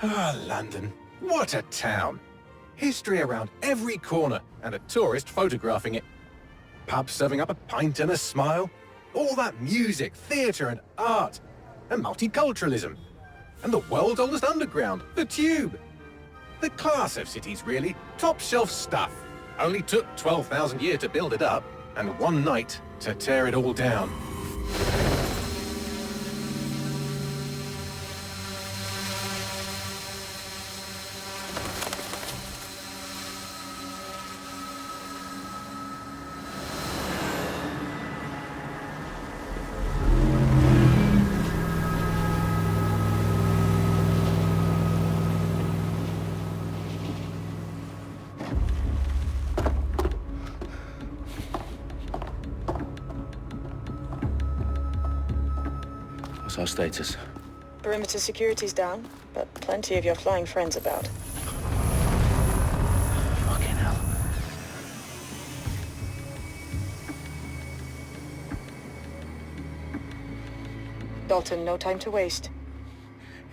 Ah, London. What a town. History around every corner, and a tourist photographing it. Pubs serving up a pint and a smile. All that music, theatre and art. And multiculturalism. And the world's oldest underground, the Tube. The class of cities, really. Top shelf stuff. Only took 12,000 years to build it up, and one night to tear it all down. What's our status? Perimeter security's down, but plenty of your flying friends about. Fucking hell. Dalton, no time to waste.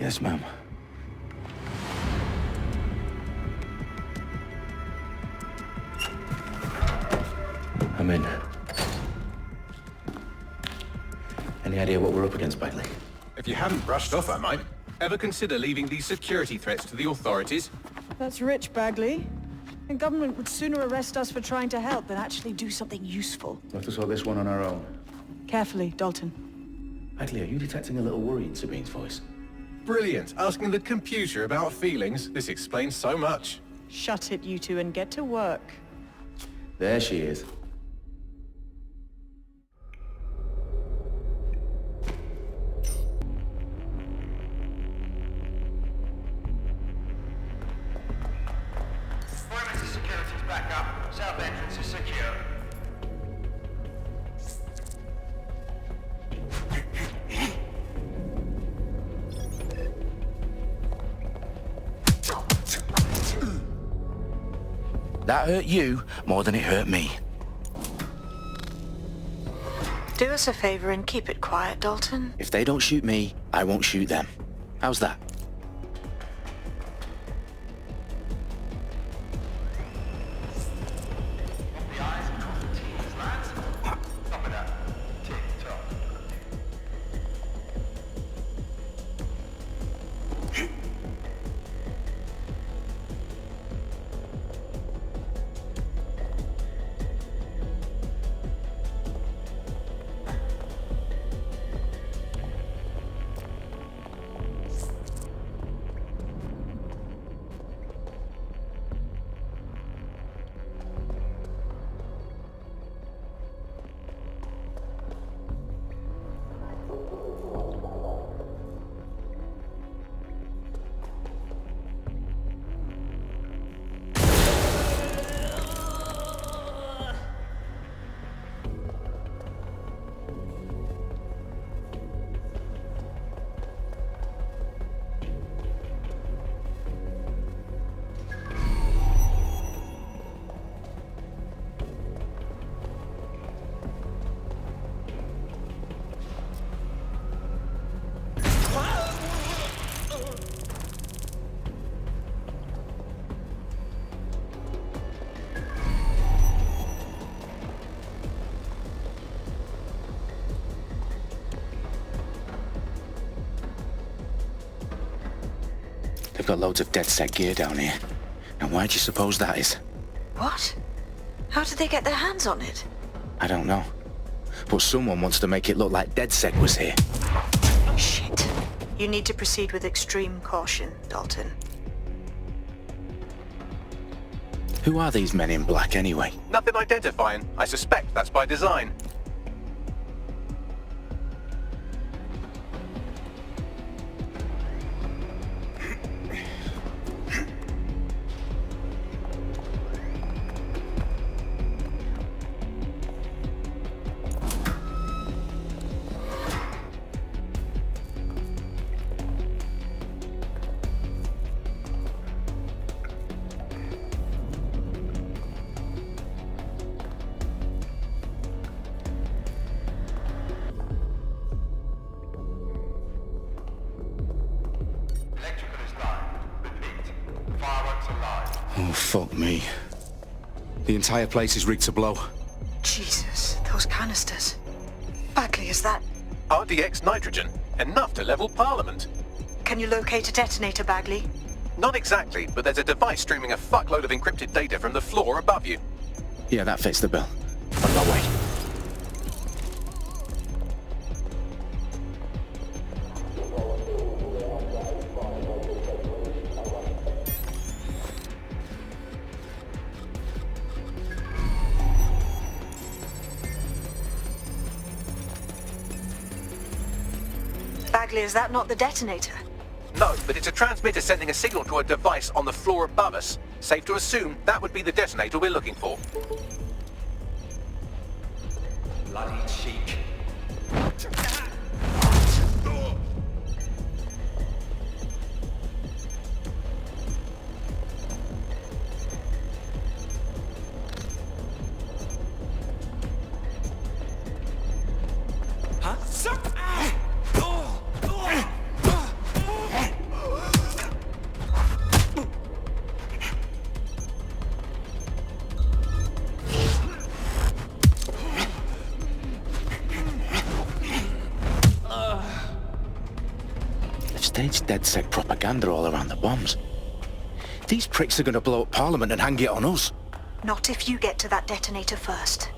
Yes, ma'am. I'm in. Any idea what we're up against, Bagley? If you haven't brushed off, I might. Ever consider leaving these security threats to the authorities? That's rich, Bagley. The government would sooner arrest us for trying to help than actually do something useful. We'll have to sort this one on our own. Carefully, Dalton. Bagley, are you detecting a little worry in Sabine's voice? Brilliant. Asking the computer about feelings. This explains so much. Shut it, you two, and get to work. There she is. Perimeter security's back up. South entrance is secure. That hurt you more than it hurt me. Do us a favor and keep it quiet, Dalton. If they don't shoot me, I won't shoot them. How's that? The eyes across the T's, lads. Top of that. Tick tock. They've got loads of Dedsec gear down here. Now why do you suppose that is? What? How did they get their hands on it? I don't know. But someone wants to make it look like Dedsec was here. Shit. You need to proceed with extreme caution, Dalton. Who are these men in black anyway? Nothing identifying. I suspect that's by design. Oh, fuck me. The entire place is rigged to blow. Jesus, those canisters. Bagley, is that... RTX nitrogen, enough to level Parliament. Can you locate a detonator, Bagley? Not exactly, but there's a device streaming a fuckload of encrypted data from the floor above you. Yeah, that fits the bill. On my way. Bagley, is that not the detonator? No, but it's a transmitter sending a signal to a device on the floor above us. Safe to assume that would be the detonator we're looking for. Bloody cheek. Staged Dedsec propaganda all around the bombs. These pricks are gonna blow up Parliament and hang it on us. Not if you get to that detonator first.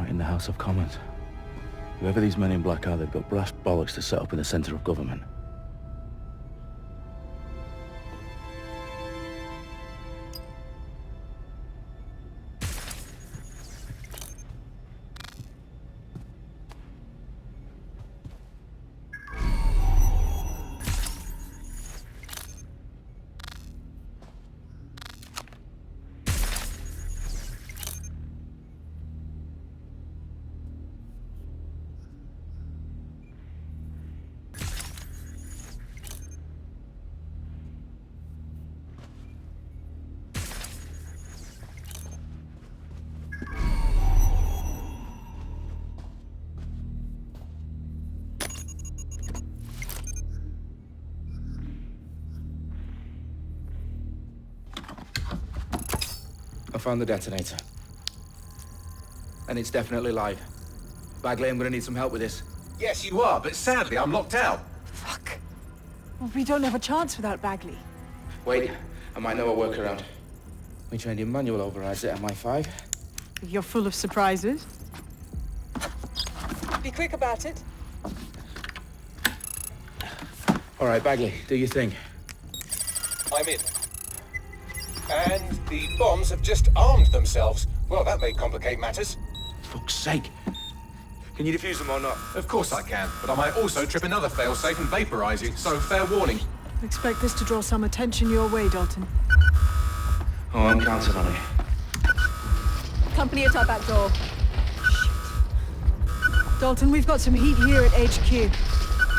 In the House of Commons. Whoever these men in black are, they've got brass bollocks to set up in the centre of government. I found the detonator. And it's definitely live. Bagley, I'm gonna need some help with this. Yes, you are, but sadly I'm locked out. Fuck. Well, we don't have a chance without Bagley. Wait, I might know a workaround. We trained in manual overrides at MI5. You're full of surprises. Be quick about it. All right, Bagley, do your thing. I'm in. And the bombs have just armed themselves. Well, that may complicate matters. Fuck's sake. Can you defuse them or not? Of course I can, but I might also trip another failsafe and vaporize you, so fair warning. Expect this to draw some attention your way, Dalton. Oh, I'm counting on it. Company at our back door. Shit. Dalton, we've got some heat here at HQ.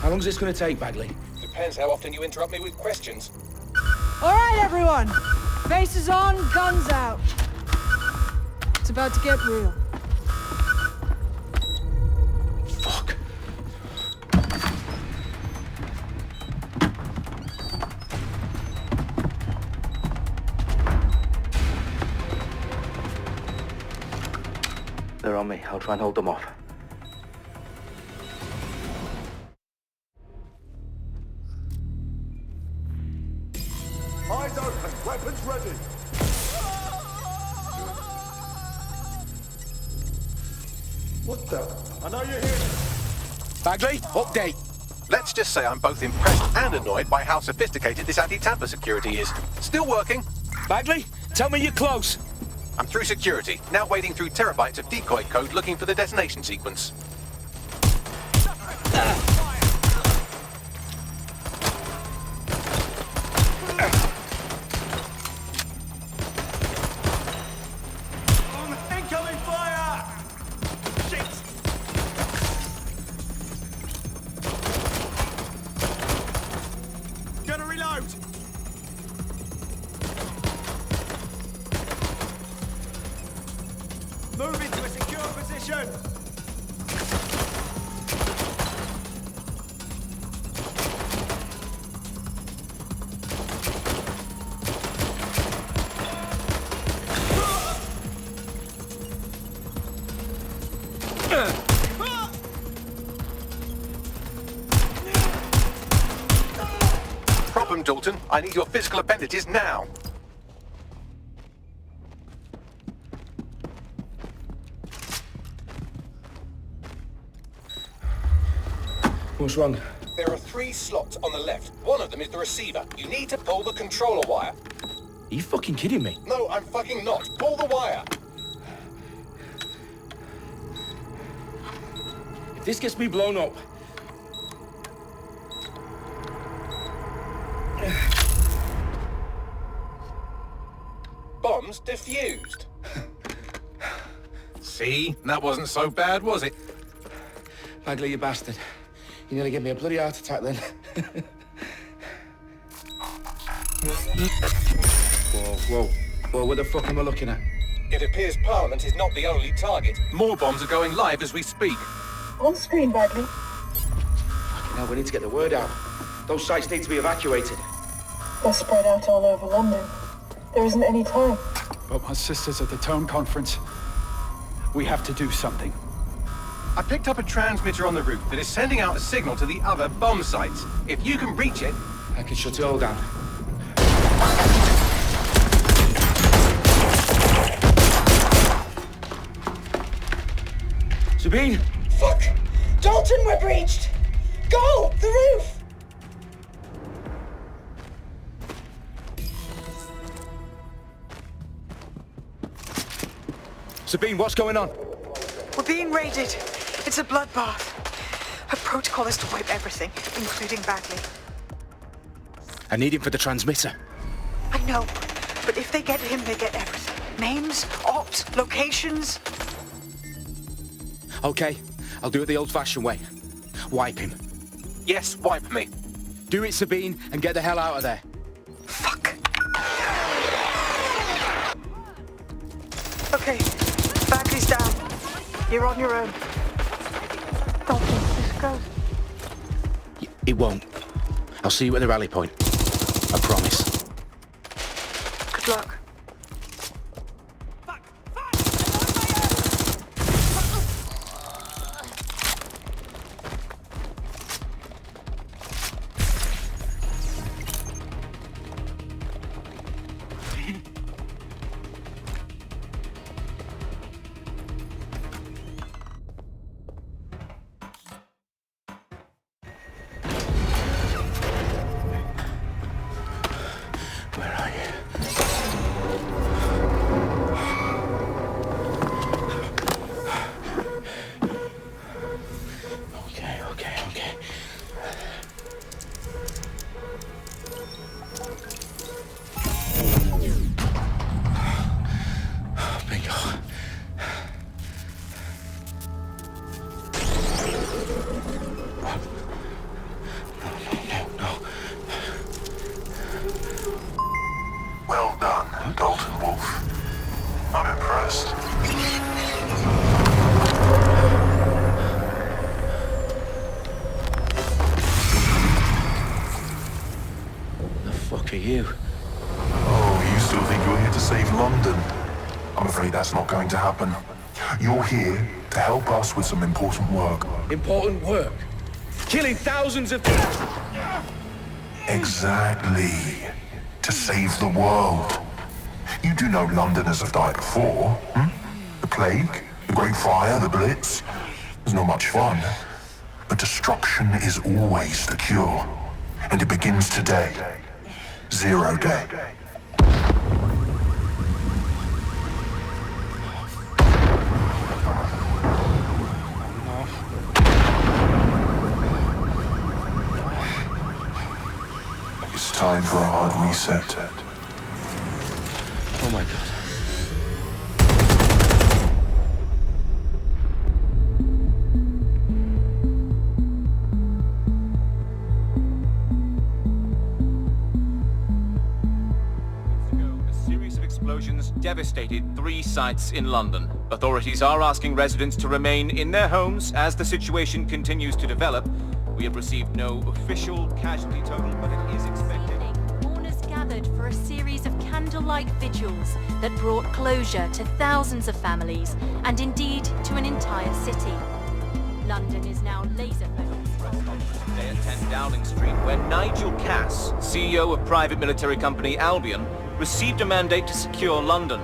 How long is this gonna take, Bagley? Depends how often you interrupt me with questions. All right, everyone. Faces on, guns out. It's about to get real. Fuck. They're on me. I'll try and hold them off. Eyes open, weapons ready. What the? I know you're here. Bagley, update. Let's just say I'm both impressed and annoyed by how sophisticated this anti-tamper security is. Still working. Bagley, tell me you're close. I'm through security, now wading through terabytes of decoy code looking for the detonation sequence. Incoming fire! Shit! Gonna reload! Move into a secure position! Problem, Dalton. I need your physical appendages now. What's wrong? There are 3 slots on the left. One of them is the receiver. You need to pull the controller wire. Are you fucking kidding me? No, I'm fucking not. Pull the wire. If this gets me blown up... Bombs defused. See? That wasn't so bad, was it? Bagley, you bastard. You nearly gave me a bloody heart attack then. Whoa, what the fuck am I looking at? It appears Parliament is not the only target. More bombs are going live as we speak. On screen, Bagley. Fucking hell, we need to get the word out. Those sites need to be evacuated. They're spread out all over London. There isn't any time. But my sister's at the Tone Conference. We have to do something. I picked up a transmitter on the roof that is sending out a signal to the other bomb sites. If you can reach it... I can shut it all down. Sabine! Fuck! Dalton, we're breached! Go! The roof! Sabine, what's going on? We're being raided. It's a bloodbath. Her protocol is to wipe everything, including Bagley. I need him for the transmitter. I know, but if they get him, they get everything. Names, ops, locations. Okay, I'll do it the old-fashioned way. Wipe him. Yes, wipe me. Do it, Sabine, and get the hell out of there. Fuck. Okay, Bagley's down. You're on your own. Don't think this goes. It won't. I'll see you at the rally point. I promise. Good luck. Well done, Dalton Wolf. I'm impressed. The fuck are you? Oh, you still think you're here to save London? I'm afraid that's not going to happen. You're here to help us with some important work. Important work. Killing thousands of... Exactly. To save the world. You do know Londoners have died before, hmm? The Plague, the Great Fire, the Blitz. It's not much fun. But destruction is always the cure. And it begins today. 0 day. time for a hard reset. Oh my god. A series of explosions devastated 3 sites in London. Authorities are asking residents to remain in their homes as the situation continues to develop. We have received no official casualty total, but it is expected. Mourners gathered for a series of candlelight vigils that brought closure to thousands of families and indeed to an entire city. London is now laser-focused. Today at 10 Downing Street, where Nigel Cass, CEO of private military company Albion, received a mandate to secure London.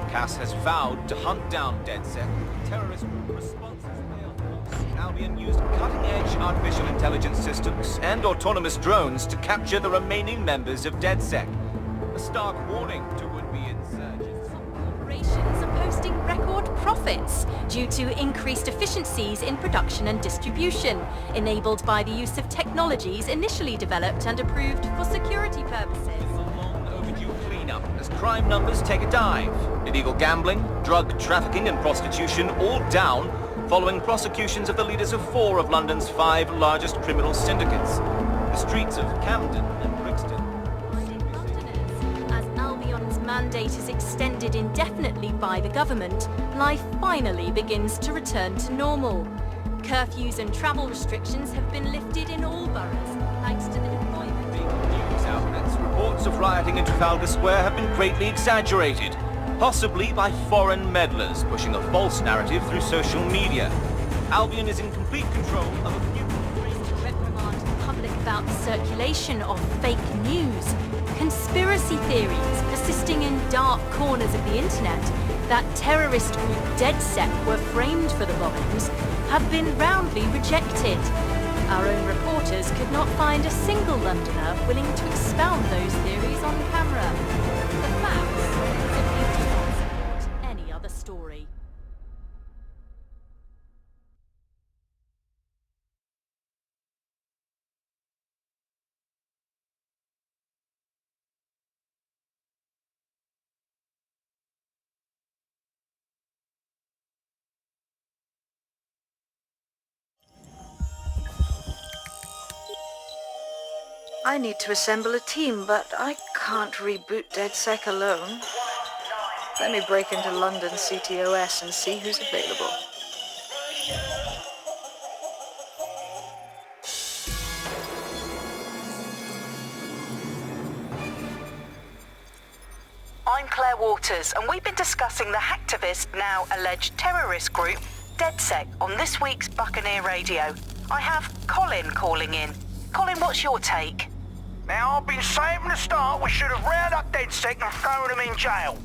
Cass has vowed to hunt down Dedsec. Terrorist responses failed. Albion used cutting-edge artificial intelligence systems and autonomous drones to capture the remaining members of Dedsec. A stark warning to would-be insurgents. Corporations are posting record profits due to increased efficiencies in production and distribution, enabled by the use of technologies initially developed and approved for security purposes. As crime numbers take a dive. Illegal gambling, drug trafficking and prostitution all down following prosecutions of the leaders of 4 of London's 5 largest criminal syndicates. The streets of Camden and Brixton. As Albion's mandate is extended indefinitely by the government, life finally begins to return to normal. Curfews and travel restrictions have been lifted in all boroughs, thanks to the deployment. News outlets' reports of rioting in Trafalgar Square have been greatly exaggerated, possibly by foreign meddlers pushing a false narrative through social media. Albion is in complete control of a few... To reprimand the public about the circulation of fake news, conspiracy theories persisting in dark corners of the internet that terrorist group Dedsec were framed for the bombings have been roundly rejected. Our own reporters could not find a single Londoner willing to expound those theories on camera. The facts simply do not support any other story. I need to assemble a team, but I can't reboot Dedsec alone. Let me break into London CTOS and see who's available. I'm Claire Waters, and we've been discussing the hacktivist, now alleged terrorist group, Dedsec, on this week's Buccaneer Radio. I have Colin calling in. Colin, what's your take? Now, I've been saying from the start we should have rounded up Dedsec and thrown them in jail.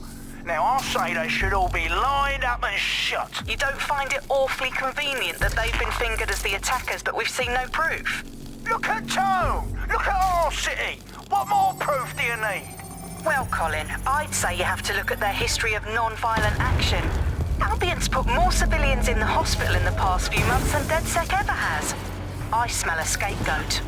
Now, I say they should all be lined up and shot. You don't find it awfully convenient that they've been fingered as the attackers, but we've seen no proof? Look at Tone! Look at our city! What more proof do you need? Well, Colin, I'd say you have to look at their history of non-violent action. Albion's put more civilians in the hospital in the past few months than Dedsec ever has. I smell a scapegoat.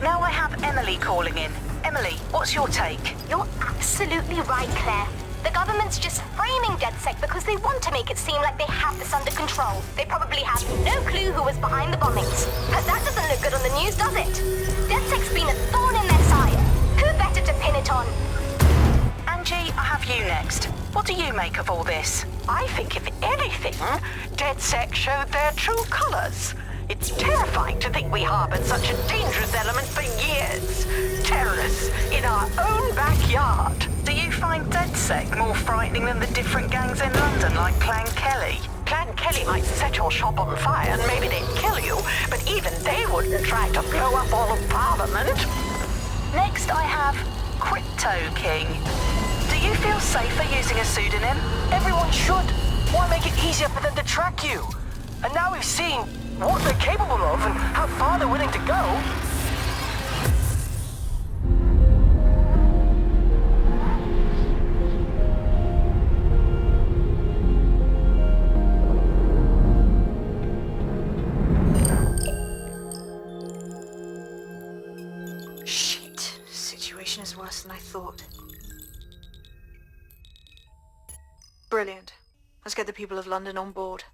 Now I have Emily calling in. Emily, what's your take? You're absolutely right, Claire. The government's just framing Dedsec because they want to make it seem like they have this under control. They probably have no clue who was behind the bombings. But that doesn't look good on the news, does it? Dedsec's been a thorn in their side. Who better to pin it on? Angie, I have you next. What do you make of all this? I think if anything, Dedsec showed their true colors. It's terrifying to think we harbored such a dangerous element for years. Terrorists in our own backyard. Do you find Dedsec more frightening than the different gangs in London, like Clan Kelly? Clan Kelly might set your shop on fire and maybe they'd kill you, but even they wouldn't try to blow up all of Parliament. Next I have Crypto King. Do you feel safer using a pseudonym? Everyone should. Why make it easier for them to track you? And now we've seen what they're capable of and how far they're willing to go. Shit. Situation Brilliant. Let's get the people of London on board.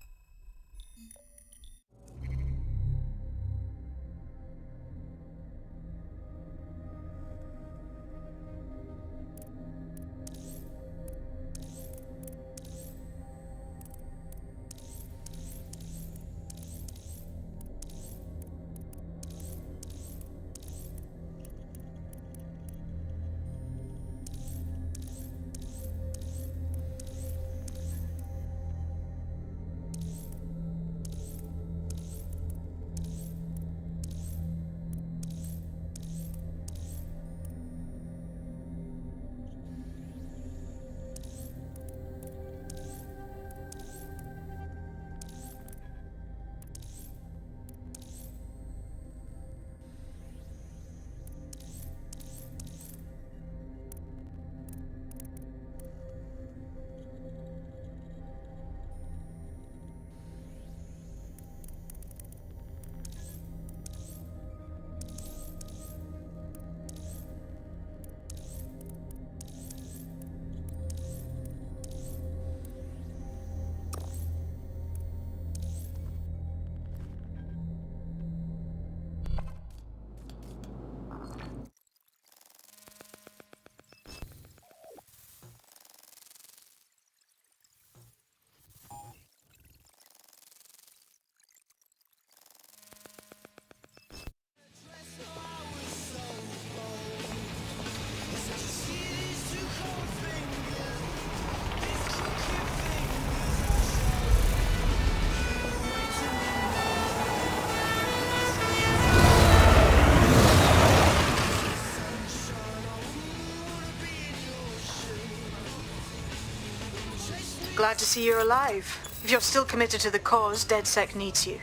Glad to see you're alive. If you're still committed to the cause, Dedsec needs you.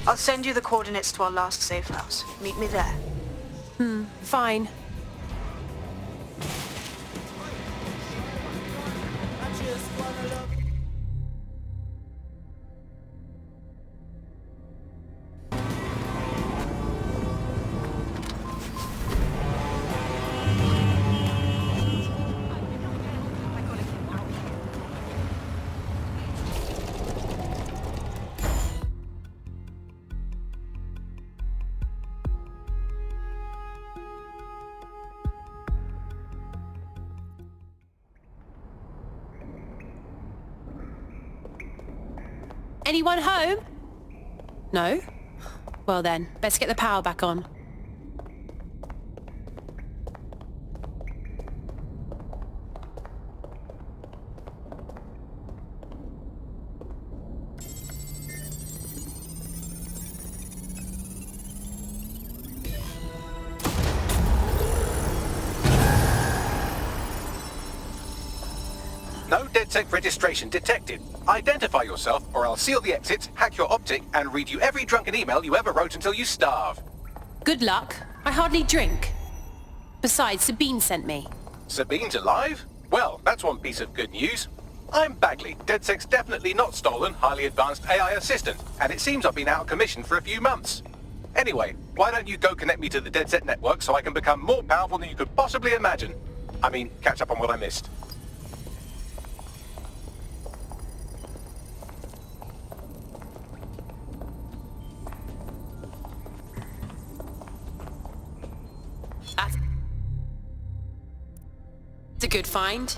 I'll send you the coordinates to our last safe house. Meet me there. Fine. Anyone home? No? Well then, let's get the power back on. No Dedsec registration detected. Identify yourself or I'll seal the exits, hack your optic, and read you every drunken email you ever wrote until you starve. Good luck. I hardly drink. Besides, Sabine sent me. Sabine's alive? Well, that's one piece of good news. I'm Bagley, Dedsec's definitely not stolen, highly advanced AI assistant, and it seems I've been out of commission for a few months. Anyway, why don't you go connect me to the Dedsec network so I can become more powerful than you could possibly imagine? I mean, catch up on what I missed. That's a good find.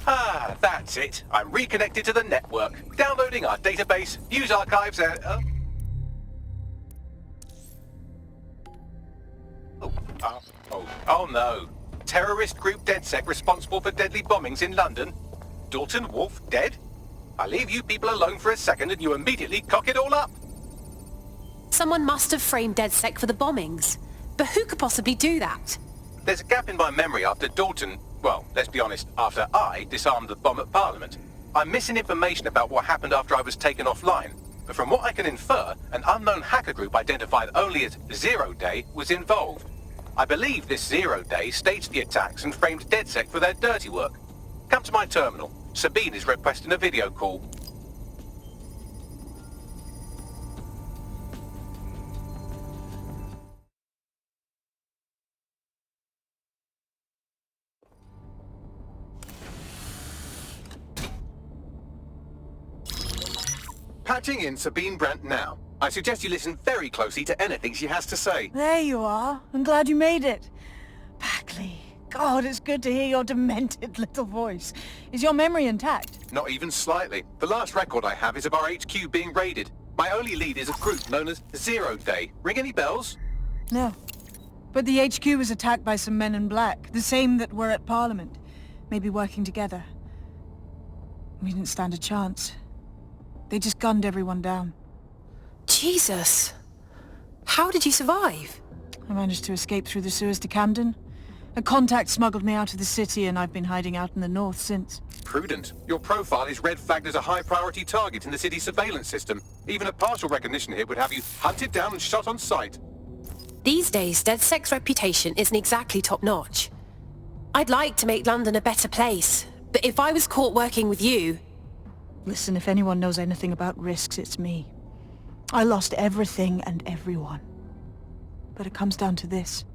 Ah, that's it. I'm reconnected to the network. Downloading our database, news archives, and... Oh no. Terrorist group Dedsec responsible for deadly bombings in London? Dalton Wolf dead? I leave you people alone for a second and you immediately cock it all up. Someone must have framed Dedsec for the bombings. But who could possibly do that? There's a gap in my memory after Dalton, well, let's be honest, after I disarmed the bomb at Parliament. I'm missing information about what happened after I was taken offline. but from what I can infer, an unknown hacker group identified only as Zero Day was involved. I believe this Zero Day staged the attacks and framed Dedsec for their dirty work. Come to my terminal. Sabine is requesting a video call. Patching in Sabine Brandt now. I suggest you listen very closely to anything she has to say. There you are. I'm glad you made it. Bagley. God, it's good to hear your demented little voice. Is your memory intact? Not even slightly. The last record I have is of our HQ being raided. My only lead is a group known as Zero Day. Ring any bells? No. But the HQ was attacked by some men in black, the same that were at Parliament. Maybe working together. We didn't stand a chance. They just gunned everyone down. Jesus. How did you survive? I managed to escape through the sewers to Camden. A contact smuggled me out of the city and I've been hiding out in the north since. Prudent. Your profile is red flagged as a high-priority target in the city's surveillance system. Even a partial recognition hit would have you hunted down and shot on sight. These days, Dedsec's reputation isn't exactly top-notch. I'd like to make London a better place, but if I was caught working with you... Listen, if anyone knows anything about risks, it's me. I lost everything and everyone. But it comes down to this.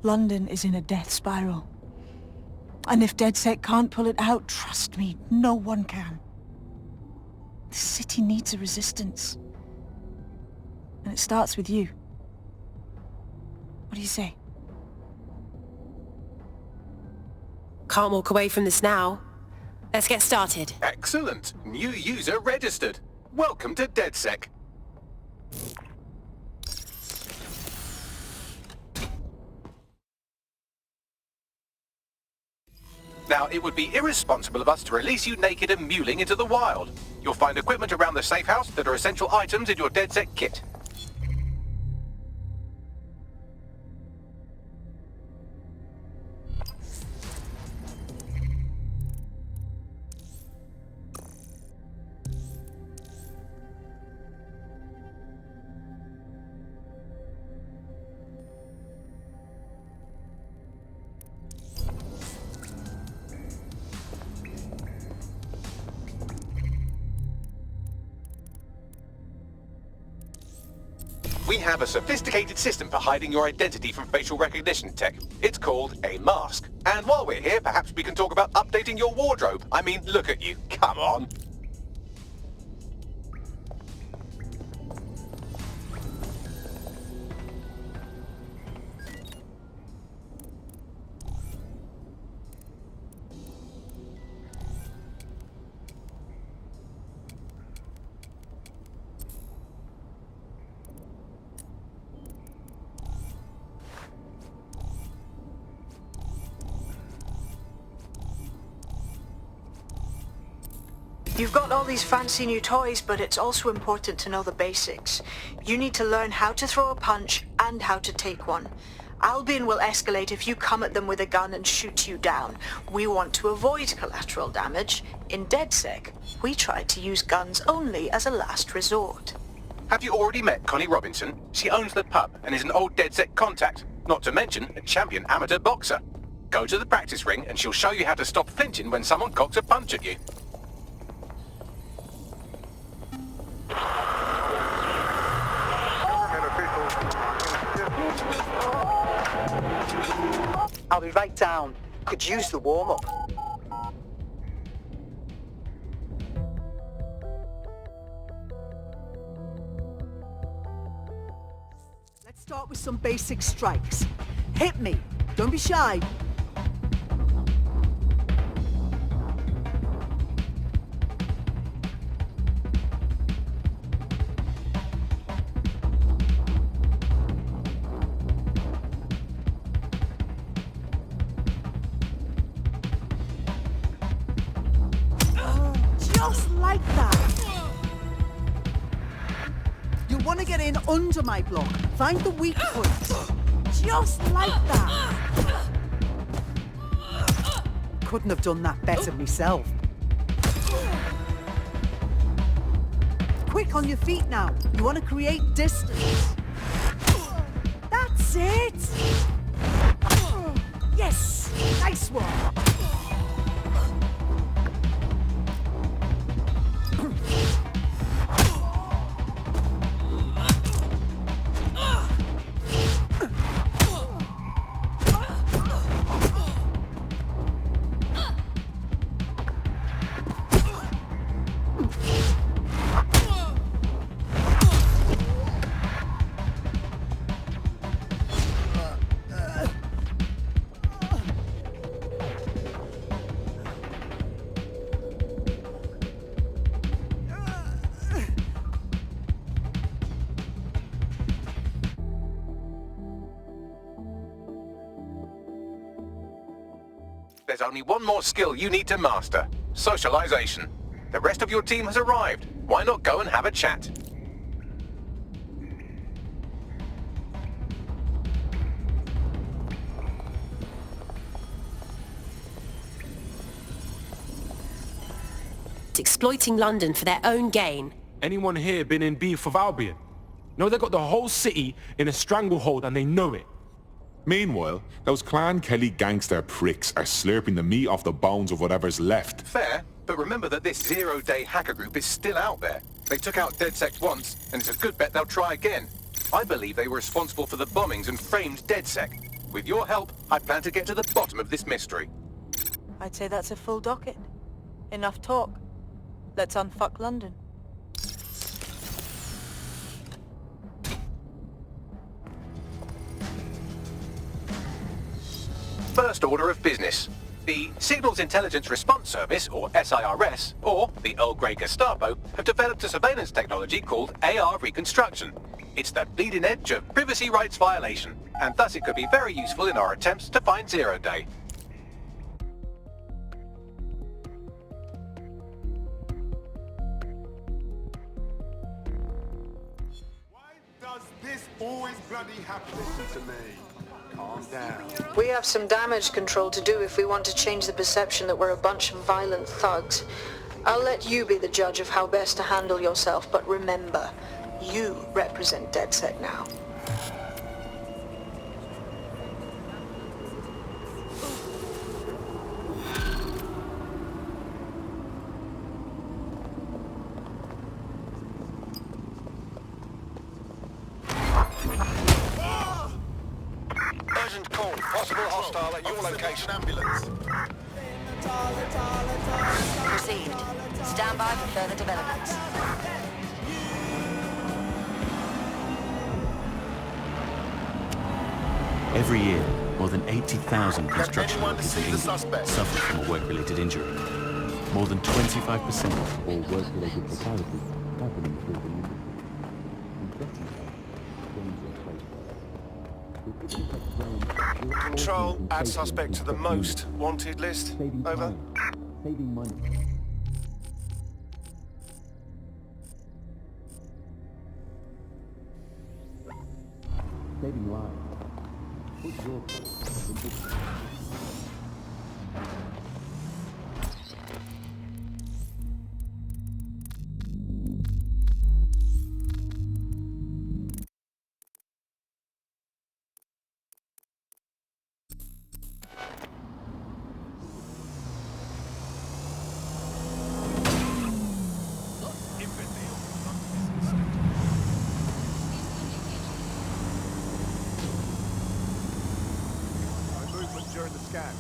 London is in a death spiral. And if Dedsec can't pull it out, trust me, no one can. The city needs a resistance. And it starts with you. What do you say? Can't walk away from this now. Let's get started. Excellent. New user registered. Welcome to Dedsec. Now, it would be irresponsible of us to release you naked and mewling into the wild. You'll find equipment around the safe house that are essential items in your Dedsec kit. We have a sophisticated system for hiding your identity from facial recognition tech. It's called a mask. And while we're here, perhaps we can talk about updating your wardrobe. I mean, look at you. Come on. You've got all these fancy new toys, but it's also important to know the basics. You need to learn how to throw a punch and how to take one. Albion will escalate if you come at them with a gun and shoot you down. We want to avoid collateral damage. In Dedsec, we try to use guns only as a last resort. Have you already met Connie Robinson? She owns the pub and is an old Dedsec contact, not to mention a champion amateur boxer. Go to the practice ring and she'll show you how to stop flinching when someone cocks a punch at you. I'll be right down. Could use the warm-up. Let's start with some basic strikes. Hit me. Don't be shy. Just like that. You want to get in under my block. Find the weak point. Just like that. Couldn't have done that better myself. quick on your feet now. You want to create distance. That's it! Yes! Nice one! There's only one more skill you need to master. Socialization. The rest of your team has arrived. Why not go and have a chat? Exploiting London for their own gain. Anyone here been in beef with Albion? No, they got the whole city in a stranglehold and they know it. Meanwhile, those Clan Kelly gangster pricks are slurping the meat off the bones of whatever's left. Fair, but remember that this zero-day hacker group is still out there. They took out Dedsec once, and it's a good bet they'll try again. I believe they were responsible for the bombings and framed Dedsec. With your help, I plan to get to the bottom of this mystery. I'd say that's a full docket. Enough talk. Let's unfuck London. First order of business. The Signals Intelligence Response Service, or SIRS, or the Earl Grey Gestapo, have developed a surveillance technology called AR Reconstruction. It's the bleeding edge of privacy rights violation, and thus it could be very useful in our attempts to find Zero Day. Does this always bloody happen to me? Calm down. We have some damage control to do if we want to change the perception that we're a bunch of violent thugs. I'll let you be the judge of how best to handle yourself, but remember, you represent Dedsec now. Urgent call. Possible hostile at your location. Ambulance. Received. Stand by for further developments. Every year, more than 80,000 construction workers in England suffer from a work-related injury. More than 25% of all work-related fatalities happen in the field of Control, add suspect to the most wanted list. Over. Saving money. Saving lives. Put your trust in this. During the scan.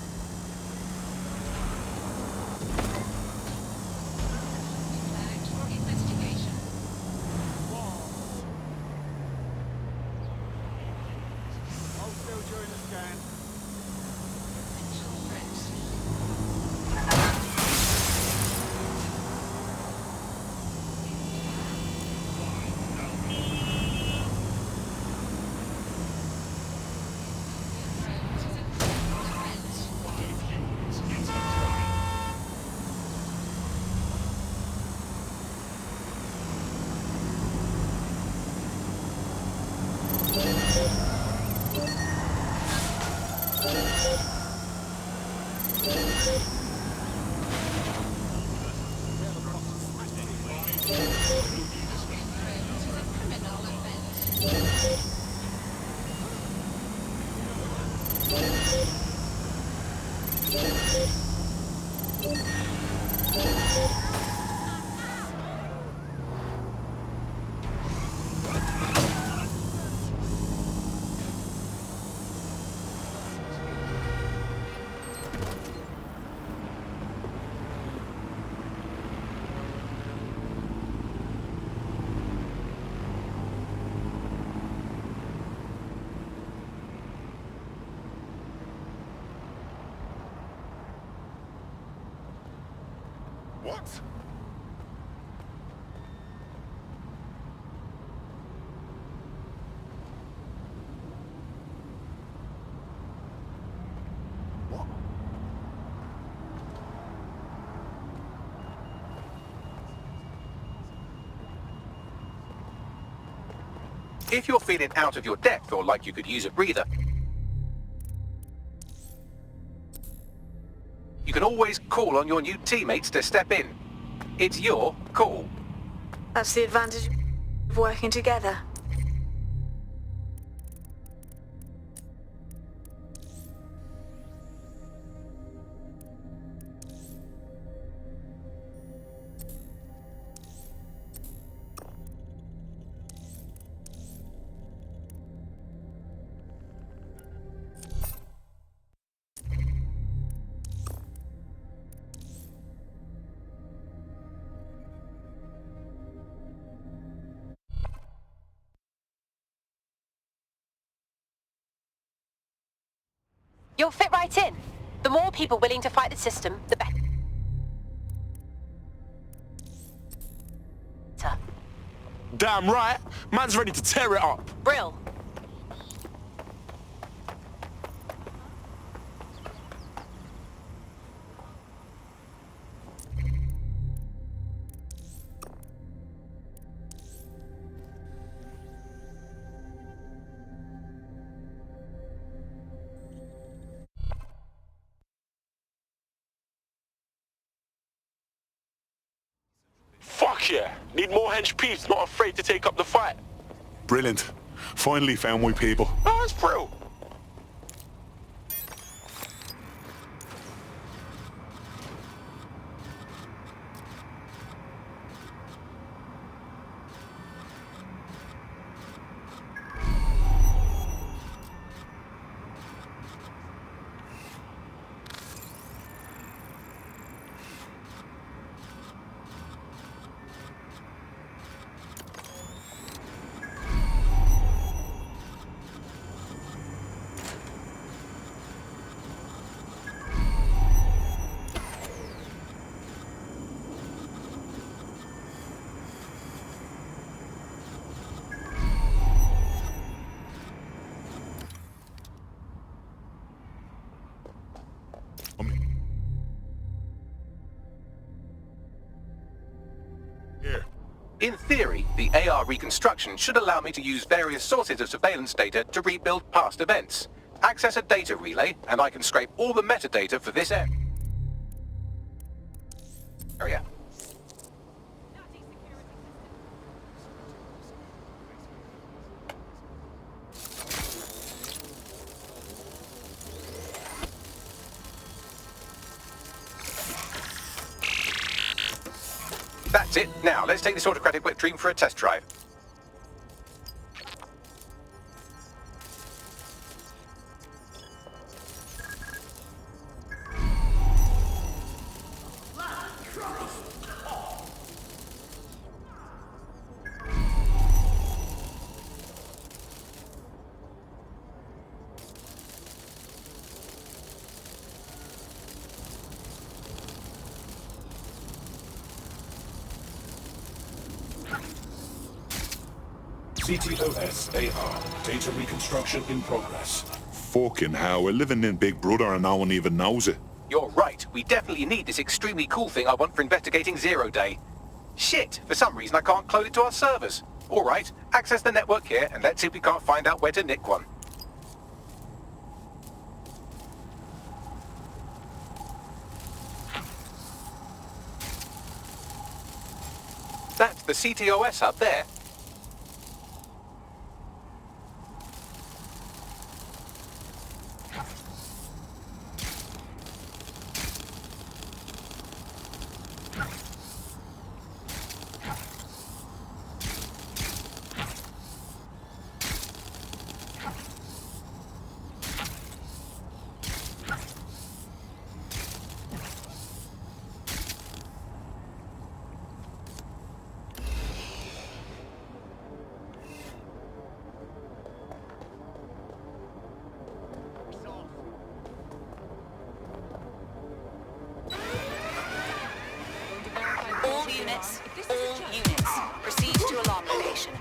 Hold still during the scan. What? If you're feeling out of your depth or like you could use a breather, you can always call on your new teammates to step in. It's your call. That's the advantage of working together. You'll fit right in. The more people willing to fight the system, the better. Damn right. Man's ready to tear it up. Brill. Fuck yeah. Need more hench peeps not afraid to take up the fight. Brilliant. Finally found my people. Oh, it's bro. In theory, the AR reconstruction should allow me to use various sources of surveillance data to rebuild past events. Access a data relay, and I can scrape all the metadata for this area. That's it. Now, let's take this autocratic wet dream for a test drive. CTOS AR. Data reconstruction in progress. Fucking hell, we're living in Big Brother and no one even knows it. You're right. We definitely need this extremely cool thing I want for investigating Zero Day. Shit, for some reason I can't clone it to our servers. Alright, access the network here and let's see if we can't find out where to nick one. That's the CTOS up there. units. All units. Proceed to alarm location.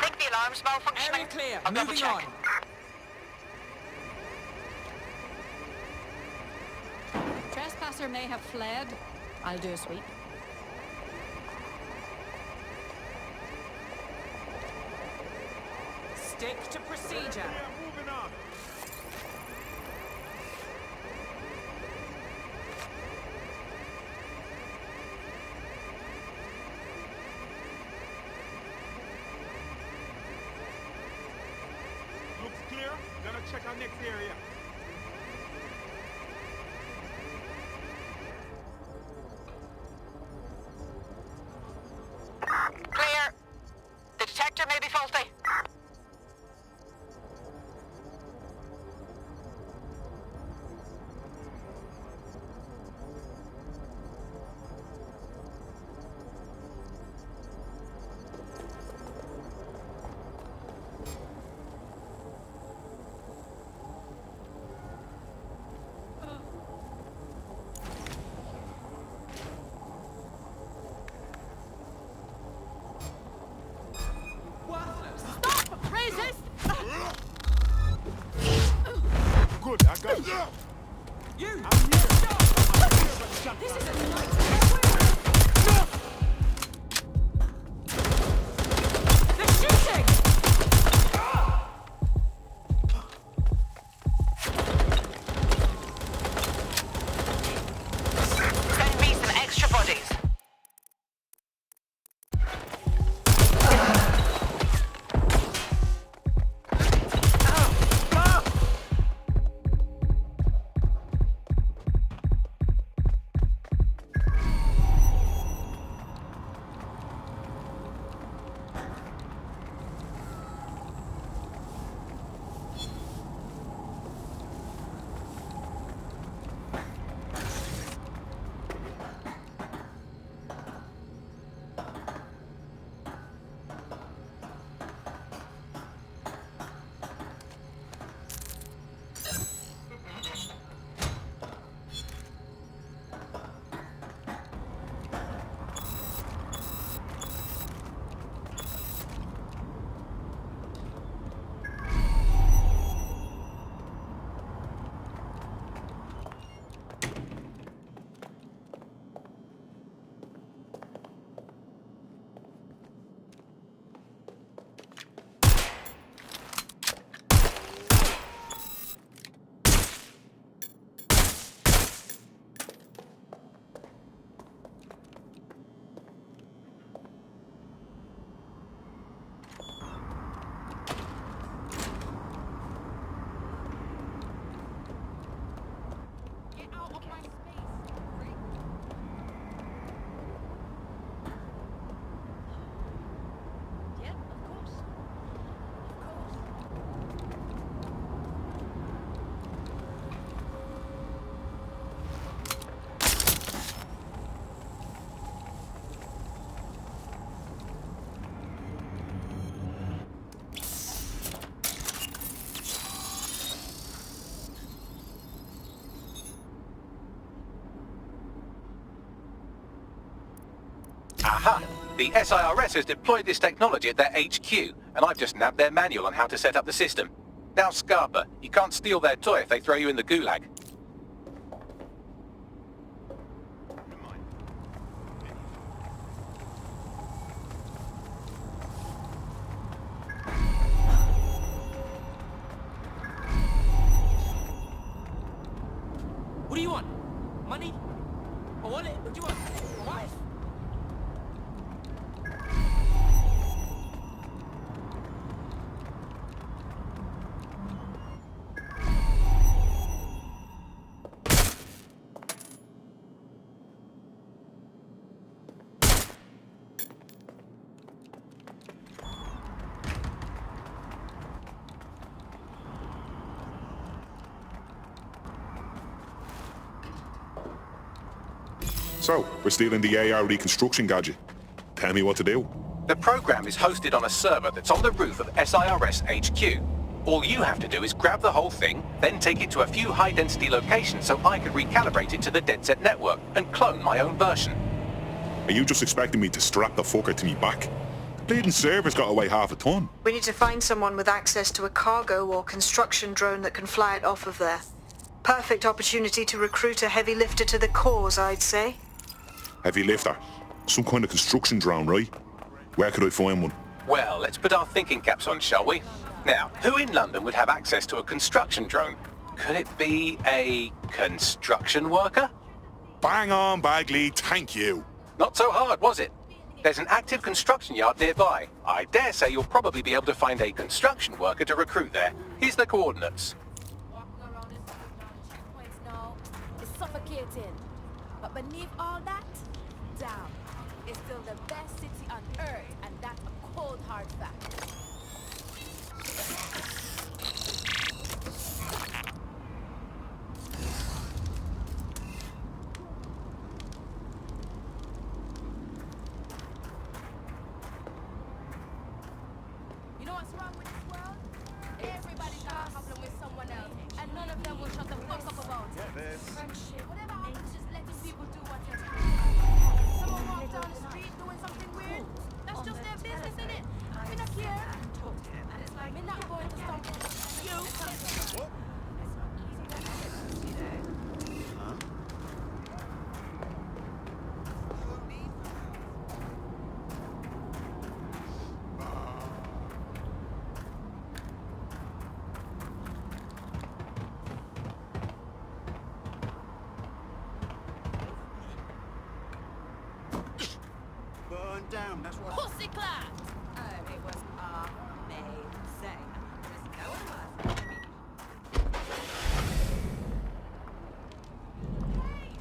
Think the alarm's malfunctioning. Area clear. I'll double Moving check. on. Trespasser may have fled. I'll do a sweep. Stick to procedure. Moving on. Looks clear. Gonna check our next area. Clear. The detector may be faulty. Good, I got you. You! I'm here. This is a nightmare. They're shooting! Send me some extra bodies. Aha! The SIRS has deployed this technology at their HQ, and I've just nabbed their manual on how to set up the system. Now, Scarpa, you can't steal their toy if they throw you in the gulag. What do you want? Money? Or what? What do you want? A wife? So, we're stealing the AR reconstruction gadget. Tell me what to do. The program is hosted on a server that's on the roof of SIRS HQ. All you have to do is grab the whole thing, then take it to a few high-density locations so I can recalibrate it to the Dedsec network and clone my own version. Are you just expecting me to strap the fucker to me back? Bleeding server's got to weigh half a ton. We need to find someone with access to a cargo or construction drone that can fly it off of there. Perfect opportunity to recruit a heavy lifter to the cause, I'd say. Heavy lifter? Some kind of construction drone, right? Where could I find one? Well, let's put our thinking caps on, shall we? Now, who in London would have access to a construction drone? Could it be a construction worker? Bang on, Bagley, thank you. Not so hard, was it? There's an active construction yard nearby. I dare say you'll probably be able to find a construction worker to recruit there. Here's the coordinates. It's suffocating. But beneath all that, damn, it's still the best city on earth, and that's a cold hard fact. You know what's wrong with this world? Everybody's got a problem with someone else, and none of them will shut the fuck up about it. Friendship, whatever happens, just letting people do whatever. Someone walks down the street doing something weird, that's just their business, innit? Me not care. Me not going to stop you. Burn down, that's what... Pussy clap! Oh, it was amazing.